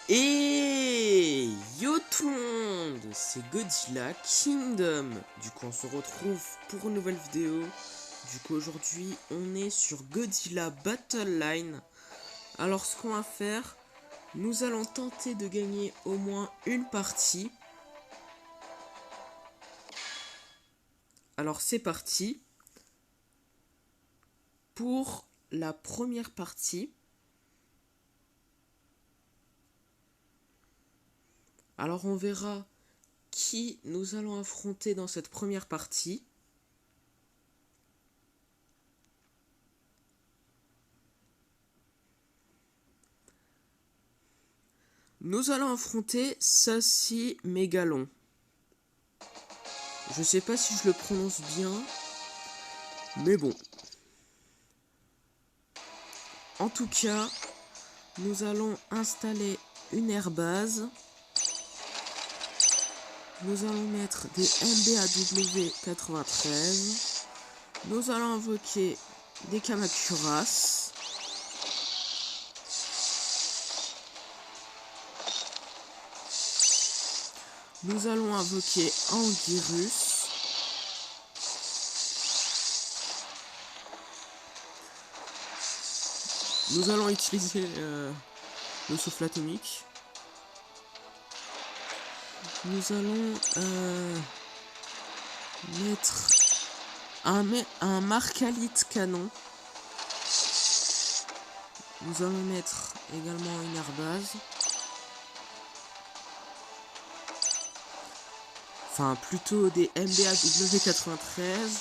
Et yo tout le monde, c'est Godzilla Kingdom. Du coup on se retrouve pour une nouvelle vidéo. Du coup aujourd'hui on est sur Godzilla Battle Line. Alors ce qu'on va faire, nous allons tenter de gagner au moins une partie. Alors c'est parti pour la première partie. Alors on verra qui nous allons affronter dans cette première partie. Nous allons affronter Sassy Mégalon. Je sais pas si je le prononce bien, mais bon. En tout cas, nous allons installer une airbase. Nous allons mettre des MBAW 93. Nous allons invoquer des Kamacuras. Nous allons invoquer Anguirus. Nous allons utiliser le souffle atomique. Nous allons mettre un Marcalite canon. Nous allons mettre également une airbase. Enfin, plutôt des MBAW 93.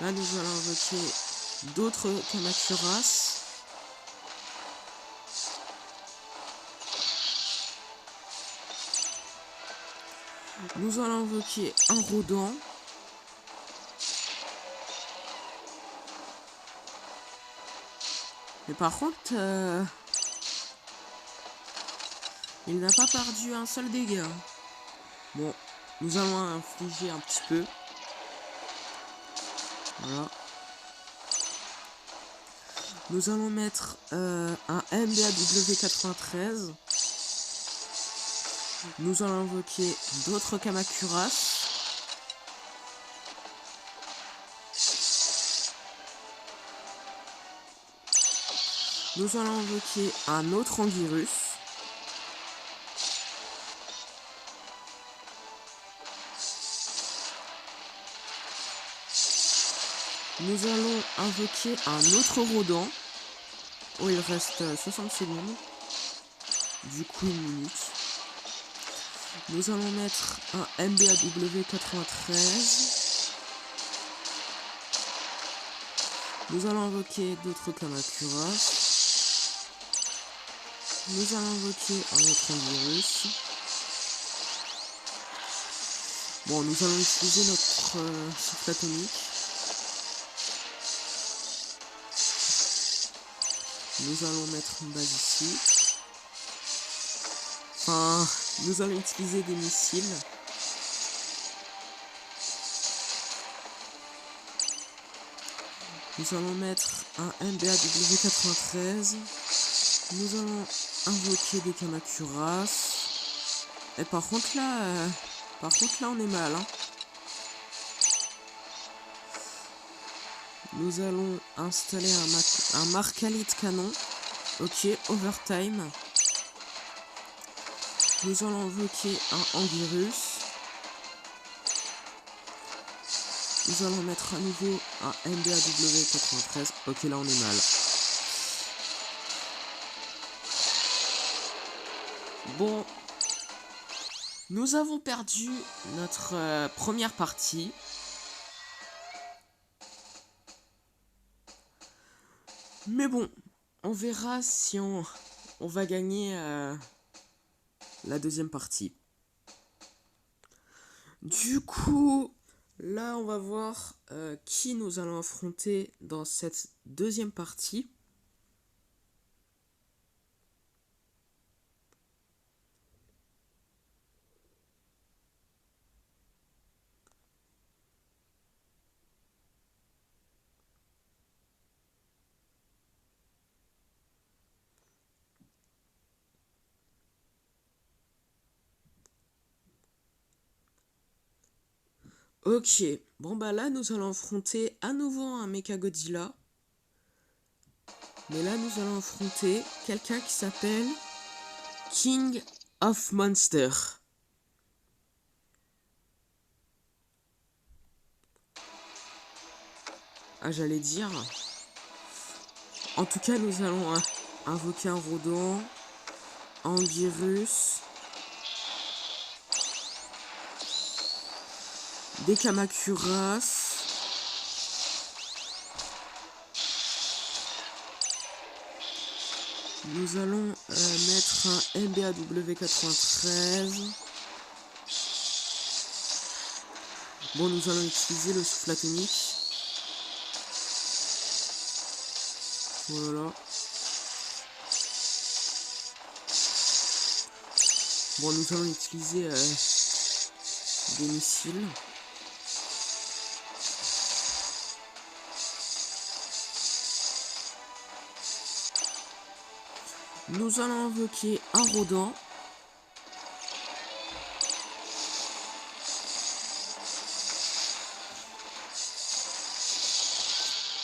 Là, nous allons invoquer d'autres Kamacuras. Nous allons invoquer un Rodent. Mais par contre, il n'a pas perdu un seul dégât. Bon, nous allons infliger un petit peu. Voilà. Nous allons mettre un MBAW 93. Nous allons invoquer d'autres Kamacuras. Nous allons invoquer un autre Anguirus. Nous allons invoquer un autre Rodent. Oh, il reste 60 secondes. Du coup, une minute. Nous allons mettre un MBAW 93. Nous allons invoquer d'autres Kamacuras. Nous allons invoquer un autre Anguirus. Bon, nous allons utiliser notre souffle atomique. Nous allons mettre une base ici. Enfin, nous allons utiliser des missiles. Nous allons mettre un MBAW 93. Nous allons invoquer des Kamacuras. Et par contre là, on est mal. Hein. Nous allons installer un Marcalite canon. Ok, overtime. Nous allons invoquer un Anguirus. Nous allons mettre à nouveau un MBAW 93. Ok, là on est mal. Bon. Nous avons perdu notre première partie. Mais bon, on verra si on va gagner la deuxième partie. Du coup, là on va voir qui nous allons affronter dans cette deuxième partie. Ok, bon bah là nous allons affronter à nouveau un Mechagodzilla. Mais là nous allons affronter quelqu'un qui s'appelle King of Monsters. Ah, j'allais dire. En tout cas, nous allons invoquer un Rodon, Anguirus, des Kamacuras. Nous allons mettre un MBAW93. Bon, nous allons utiliser le souffle atomique. Voilà. Bon, nous allons utiliser des missiles. Nous allons invoquer un Rodent.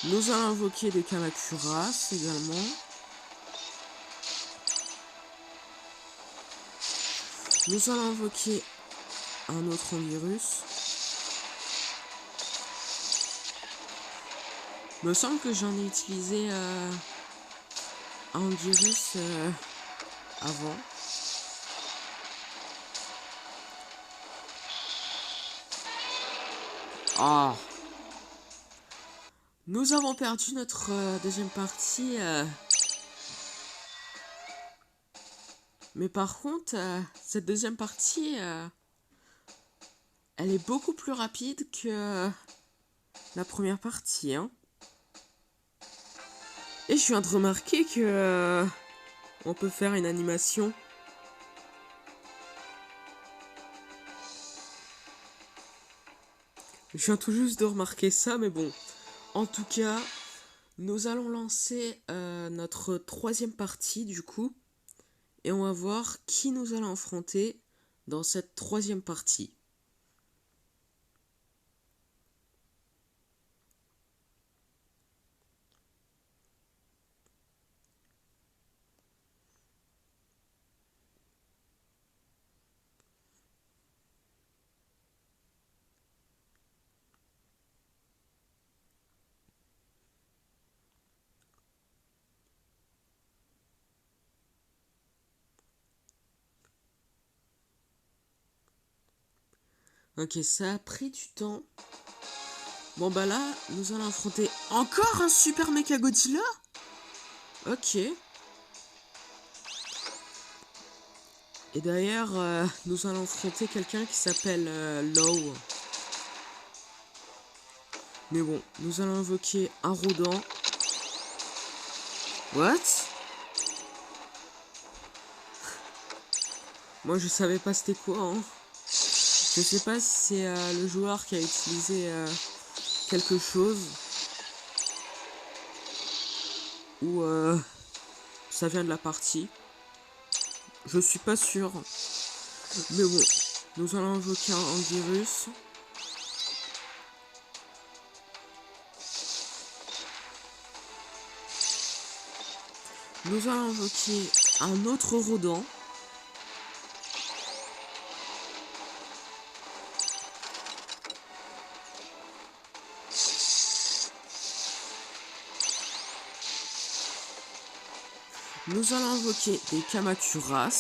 Nous allons invoquer des Kamacuras également. Nous allons invoquer un autre Anguirus. Il me semble que j'en ai utilisé un Anguirus avant. Ah, nous avons perdu notre deuxième partie. Mais par contre, cette deuxième partie, elle est beaucoup plus rapide que la première partie. Hein. Et je viens de remarquer que on peut faire une animation. Je viens tout juste de remarquer ça, mais bon. En tout cas, nous allons lancer notre troisième partie du coup. Et on va voir qui nous allons affronter dans cette troisième partie. Ok, ça a pris du temps. Bon bah là, nous allons affronter encore un Super Mechagodzilla. Ok. Et d'ailleurs, nous allons affronter quelqu'un qui s'appelle Low. Mais bon, nous allons invoquer un Rodent. What? Moi je savais pas c'était quoi. Hein. Je sais pas si c'est le joueur qui a utilisé quelque chose. Ou ça vient de la partie. Je suis pas sûr. Mais bon, nous allons invoquer un virus. Nous allons invoquer un autre Rodent. Nous allons invoquer des Kamacuras.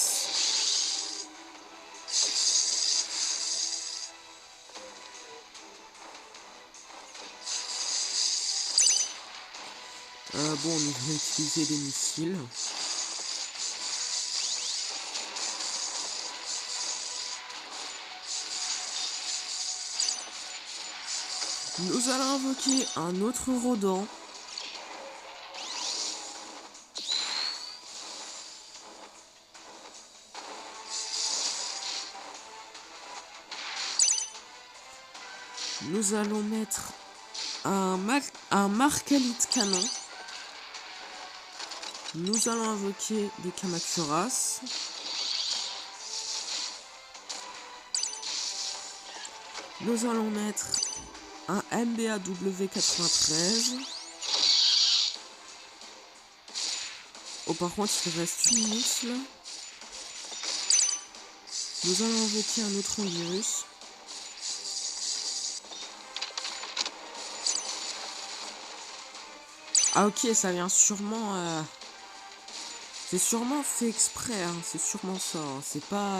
Bon, nous allons utiliser des missiles. Nous allons invoquer un autre Rodent. Nous allons mettre un Marcalite canon. Nous allons invoquer des Kamacuras. Nous allons mettre un MBAW93. Oh, par contre, il reste une niche là. Nous allons invoquer un autre virus. Ah ok, ça vient sûrement... c'est sûrement fait exprès, hein. C'est sûrement ça. Hein. C'est pas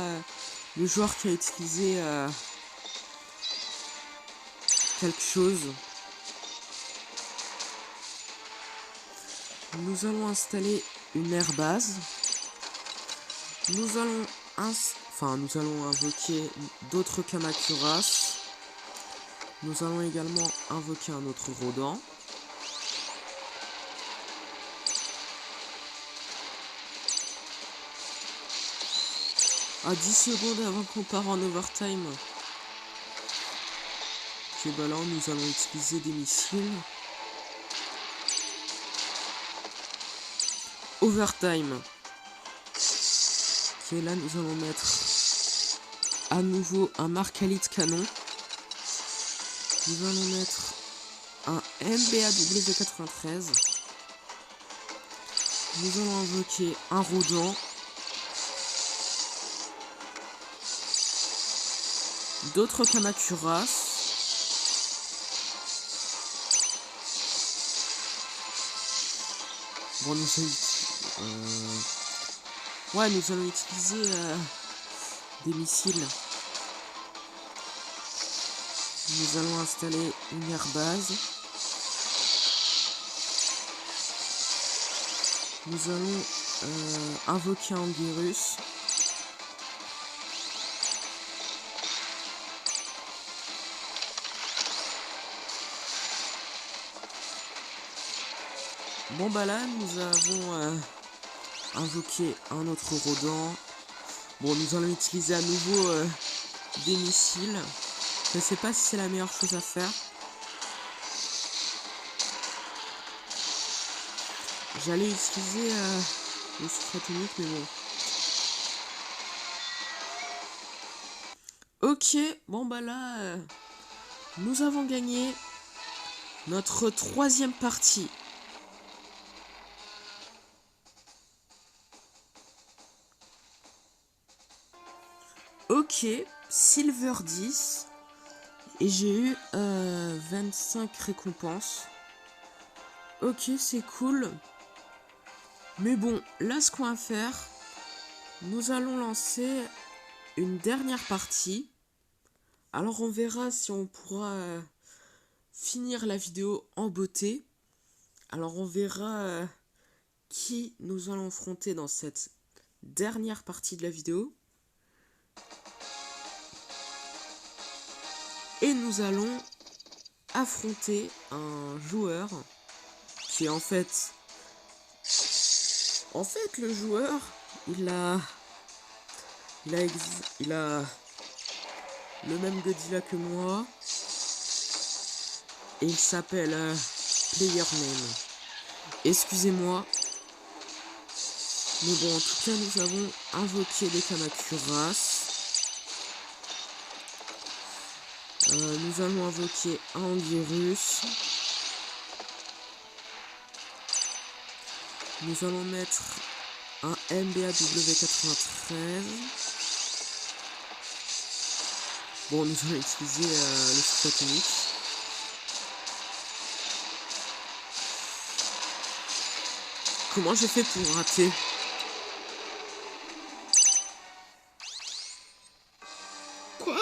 le joueur qui a utilisé quelque chose. Nous allons installer une airbase. Nous allons invoquer d'autres Kamacuras. Nous allons également invoquer un autre Rodent. À 10 secondes avant qu'on part en overtime. Ok, bah là nous allons utiliser des missiles. Overtime. Ok, là nous allons mettre à nouveau un Markalite canon. Nous allons mettre un MBAW93. Nous allons invoquer un Rodent. D'autres Kamacuras. Bon, nous allons utiliser des missiles. Nous allons installer une airbase. Nous allons invoquer un virus. Bon bah là nous avons invoqué un autre Rodent. Bon, nous allons utiliser à nouveau des missiles. Je ne sais pas si c'est la meilleure chose à faire. J'allais utiliser le souffle atomique, mais bon. Ok, bon bah là, nous avons gagné notre 3e partie. Ok, Silver 10. Et j'ai eu 25 récompenses. Ok, c'est cool. Mais bon, là ce qu'on va faire, nous allons lancer une dernière partie. Alors on verra si on pourra finir la vidéo en beauté. Alors on verra qui nous allons affronter dans cette dernière partie de la vidéo. Et nous allons affronter un joueur qui est en fait le joueur, il a le même Godzilla que moi et il s'appelle PlayerName. Excusez-moi, mais bon, en tout cas nous avons invoqué les Kamacuras. Nous allons invoquer un Anguirus. Nous allons mettre un MBAW93. Bon, nous allons utiliser le souffle atomique. Comment j'ai fait pour rater? Quoi?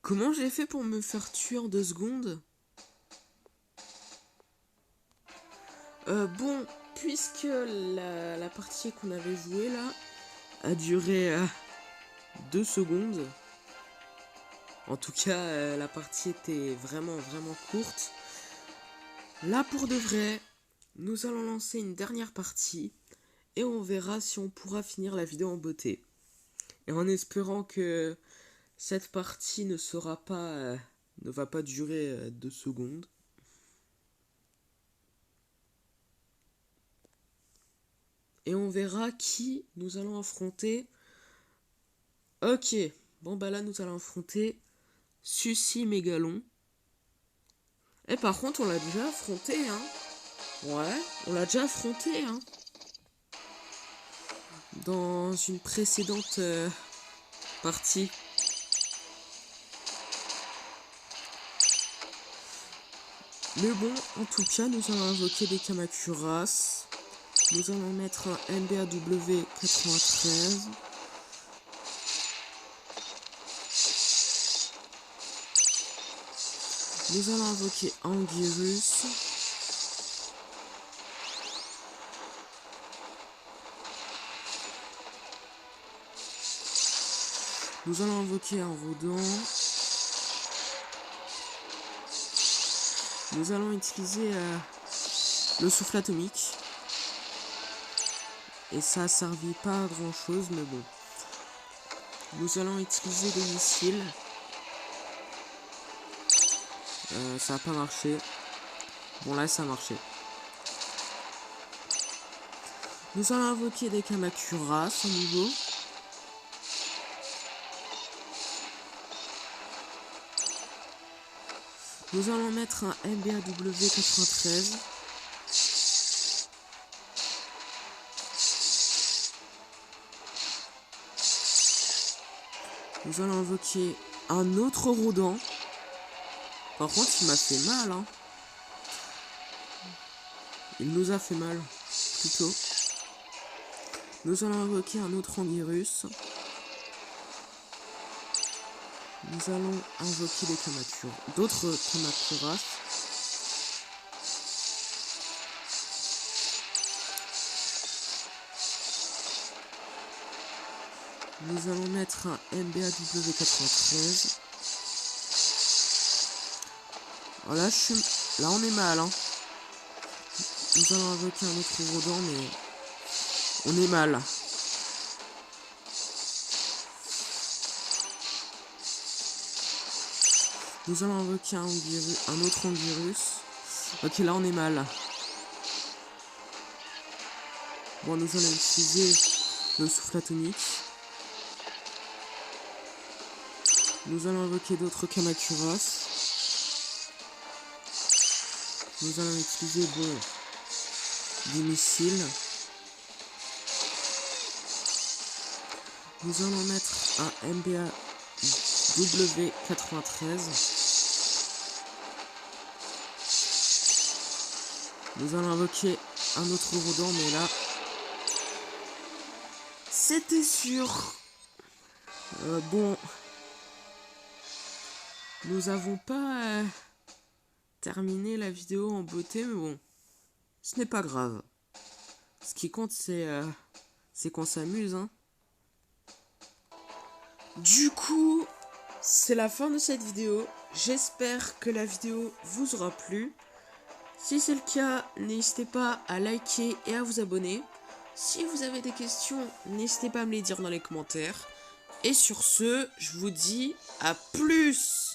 Comment j'ai fait pour me faire tuer en 2 secondes? Bon, puisque la partie qu'on avait jouée là a duré 2 secondes. En tout cas, la partie était vraiment courte. Là, pour de vrai, nous allons lancer une dernière partie et on verra si on pourra finir la vidéo en beauté. Et en espérant que cette partie ne va pas durer 2 secondes. et on verra qui nous allons affronter. Ok, bon bah là nous allons affronter Sucy Mégalon. Et par contre on l'a déjà affronté, hein. Ouais, on l'a déjà affronté, hein. Dans une précédente partie. Mais bon, en tout cas, nous allons invoquer des Kamacuras. Nous allons mettre un MBAW 93. Nous allons invoquer Anguirus. Nous allons invoquer un Rodon. Nous allons utiliser le souffle atomique. Et ça a servi pas à grand chose, mais bon. Nous allons utiliser des missiles. Ça n'a pas marché. Bon là ça a marché. Nous allons invoquer des Kamacuras au niveau. Nous allons mettre un MBAW 93. Nous allons invoquer un autre Rodon. Par contre, il m'a fait mal, hein. Il nous a fait mal, plutôt. Nous allons invoquer un autre Anguirus. Nous allons invoquer des d'autres Kamacuras. Nous allons mettre un MBAW 93. Voilà, là on est mal, hein. Nous allons invoquer un autre Rodon, mais on est mal. Nous allons invoquer un autre Anguirus. Ok, là on est mal. Bon, nous allons utiliser le souffle atomique. Nous allons invoquer d'autres Kamacuras. Nous allons utiliser des missiles. Nous allons mettre un MBAW 93. Nous allons invoquer un autre Rodon, mais là, c'était sûr. Bon, nous avons pas terminé la vidéo en beauté, mais bon, ce n'est pas grave. Ce qui compte, c'est qu'on s'amuse, hein. Du coup, c'est la fin de cette vidéo. J'espère que la vidéo vous aura plu. Si c'est le cas, n'hésitez pas à liker et à vous abonner. Si vous avez des questions, n'hésitez pas à me les dire dans les commentaires. Et sur ce, je vous dis à plus!